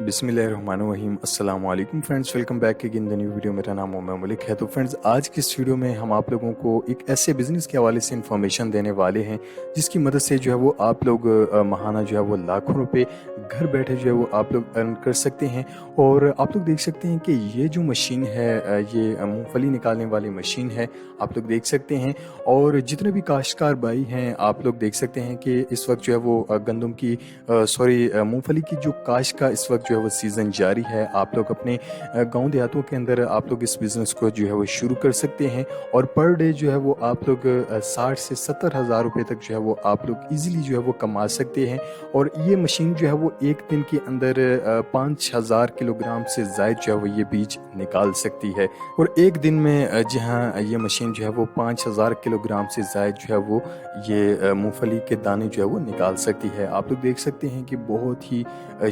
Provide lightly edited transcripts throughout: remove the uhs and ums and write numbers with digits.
बिस्मिल्लाहिर्रहमानिर्रहीम अस्सलाम वालेकुम friends, welcome back again the new video. मेरा नाम उमर मलिक है। तो फ्रेंड्स, आज की इस वीडियो में हम आप लोगों को एक ऐसे बिज़नेस के हवाले से इन्फॉर्मेशन देने वाले हैं जिसकी मदद से जो है वो आप लोग महाना जो है वो लाखों रुपए घर बैठे जो है वो आप लोग अर्न कर सकते हैं। और आप लोग देख सकते हैं कि ये जो मशीन है ये मूंगफली निकालने वाली मशीन है, आप लोग देख सकते हैं। और जितने भी काश्तकार भाई हैं आप लोग देख सकते हैं कि इस वक्त जो है वो गंदम की मूंगफली की जो काश्त का इस वक्त जो है वो सीज़न जारी है। आप लोग अपने गांव देहातों के अंदर आप लोग इस बिज़नेस को जो है वो शुरू कर सकते हैं और पर डे जो है वो आप लोग 60 से 70 हज़ार रुपये तक जो है वो आप लोग इजीली जो है वो कमा सकते हैं। और ये मशीन जो है वो एक दिन के अंदर 5,000 किलोग्राम से ज़ायद जो है वो ये बीज निकाल सकती है। और एक दिन में जी हाँ, ये मशीन जो है वो 5,000 किलोग्राम से ज़ायद जो है वो ये मूंगफली के दाने जो है वो निकाल सकती है। आप लोग देख सकते हैं कि बहुत ही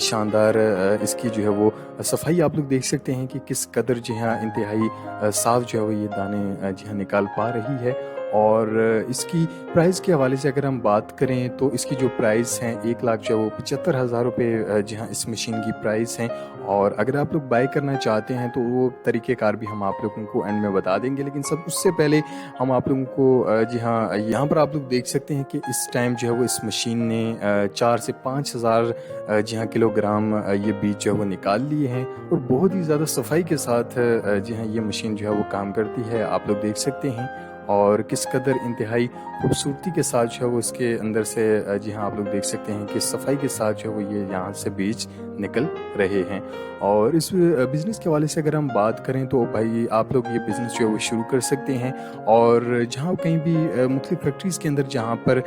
शानदार इसकी जो है वो सफाई आप लोग देख सकते हैं कि किस कदर जो है इंतहाई साफ जो है वो ये दाने जो है निकाल पा रही है। और इसकी प्राइस के हवाले से अगर हम बात करें तो इसकी जो प्राइस हैं 1,00,000 जो है वो 75,000 रुपये जी हाँ इस मशीन की प्राइस हैं। और अगर आप लोग बाय करना चाहते हैं तो वो तरीक़ेकार भी हम आप लोगों को एंड में बता देंगे, लेकिन सब उससे पहले हम आप लोगों को जी हाँ यहाँ पर आप लोग देख सकते हैं कि इस टाइम जो है वो इस मशीन ने 4 से 5,000 जी हाँ किलोग्राम ये बीज जो है वो निकाल लिए हैं। और बहुत ही ज़्यादा सफाई के साथ जी हाँ ये मशीन जो है वो काम करती है, आप लोग देख सकते हैं। और किस कदर इंतहाई खूबसूरती के साथ जो है वो इसके अंदर से जी हाँ आप लोग देख सकते हैं कि सफाई के साथ जो है वो ये यहाँ से बीज निकल रहे हैं। और इस बिज़नेस के हवाले से अगर हम बात करें तो भाई आप लोग ये बिज़नेस जो है वो शुरू कर सकते हैं। और जहाँ कहीं भी मुख्तलिफ फैक्ट्रीज़ के अंदर जहाँ पर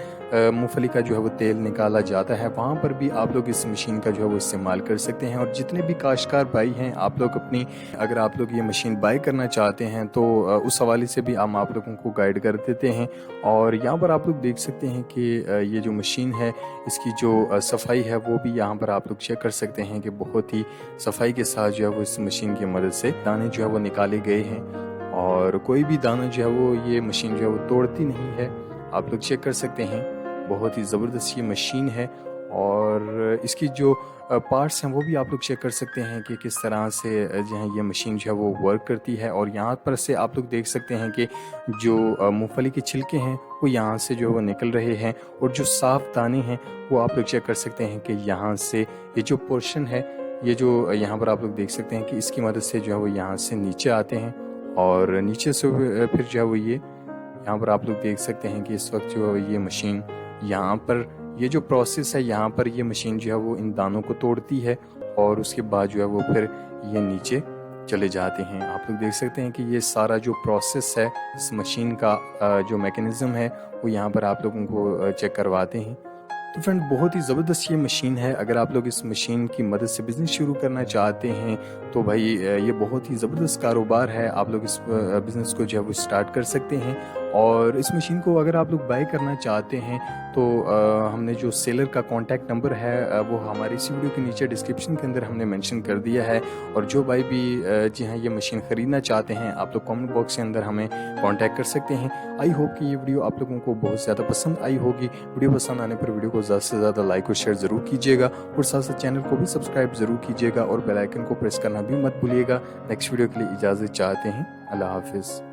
मूंगफली का जो है वो तेल निकाला जाता है वहाँ पर भी आप लोग इस मशीन का जो है वो इस्तेमाल कर सकते हैं। और जितने भी काश्तकार भाई हैं आप लोग अपनी अगर आप लोग ये मशीन बाय करना चाहते हैं तो उस हवाले से भी हम आप लोगों को गाइड कर देते हैं। और यहाँ पर आप लोग देख सकते हैं कि ये जो मशीन है इसकी जो सफाई है वो भी यहाँ पर आप लोग चेक कर सकते हैं कि बहुत ही सफाई के साथ जो है वो इस मशीन की मदद से दाने जो है वो निकाले गए हैं। और कोई भी दाना जो है वो ये मशीन जो है वो तोड़ती नहीं है, आप लोग चेक कर सकते हैं। बहुत ही ज़बरदस्त ये मशीन है। और इसकी जो पार्ट्स हैं वो भी आप लोग चेक कर सकते हैं कि किस तरह से जो है ये मशीन जो है वो वर्क करती है। और यहाँ पर से आप लोग देख सकते हैं कि जो मूंगफली के छिलके हैं वो यहाँ से जो है वो निकल रहे हैं। और जो साफ़ दाने हैं वो आप लोग चेक कर सकते हैं कि यहाँ से ये जो पोर्शन है ये जो यहाँ पर आप लोग देख सकते हैं कि इसकी मदद से जो है वो यहाँ से नीचे आते हैं। और नीचे से फिर जो है वो ये यहाँ पर आप लोग देख सकते हैं कि इस वक्त जो है ये मशीन यहाँ पर ये जो प्रोसेस है यहाँ पर ये मशीन जो है वो इन दानों को तोड़ती है और उसके बाद जो है वो फिर ये नीचे चले जाते हैं। आप लोग देख सकते हैं कि ये सारा जो प्रोसेस है इस मशीन का जो मैकेनिज़्म है वो यहाँ पर आप लोगों को चेक करवाते हैं। तो फ्रेंड, बहुत ही ज़बरदस्त ये मशीन है। अगर आप लोग इस मशीन की मदद से बिज़नेस शुरू करना चाहते हैं तो भाई ये बहुत ही ज़बरदस्त कारोबार है। आप लोग इस बिज़नेस को जो है वो स्टार्ट कर सकते हैं। और इस मशीन को अगर आप लोग बाय करना चाहते हैं तो हमने जो सेलर का कॉन्टैक्ट नंबर है वो हमारी इसी वीडियो के नीचे डिस्क्रिप्शन के अंदर हमने मेंशन कर दिया है। और जो भाई भी जी हाँ ये मशीन ख़रीदना चाहते हैं आप लोग कमेंट बॉक्स के अंदर हमें कॉन्टैक्ट कर सकते हैं। आई होप कि ये वीडियो आप लोगों को बहुत ज़्यादा पसंद आई होगी। वीडियो पसंद आने पर वीडियो को ज़्यादा से ज़्यादा लाइक और शेयर ज़रूर कीजिएगा और साथ साथ चैनल को भी सब्सक्राइब ज़रूर कीजिएगा और बेल आइकन को प्रेस करना भी मत भूलिएगा। नेक्स्ट वीडियो के लिए इजाज़त चाहते हैं। अल्लाह हाफिज़।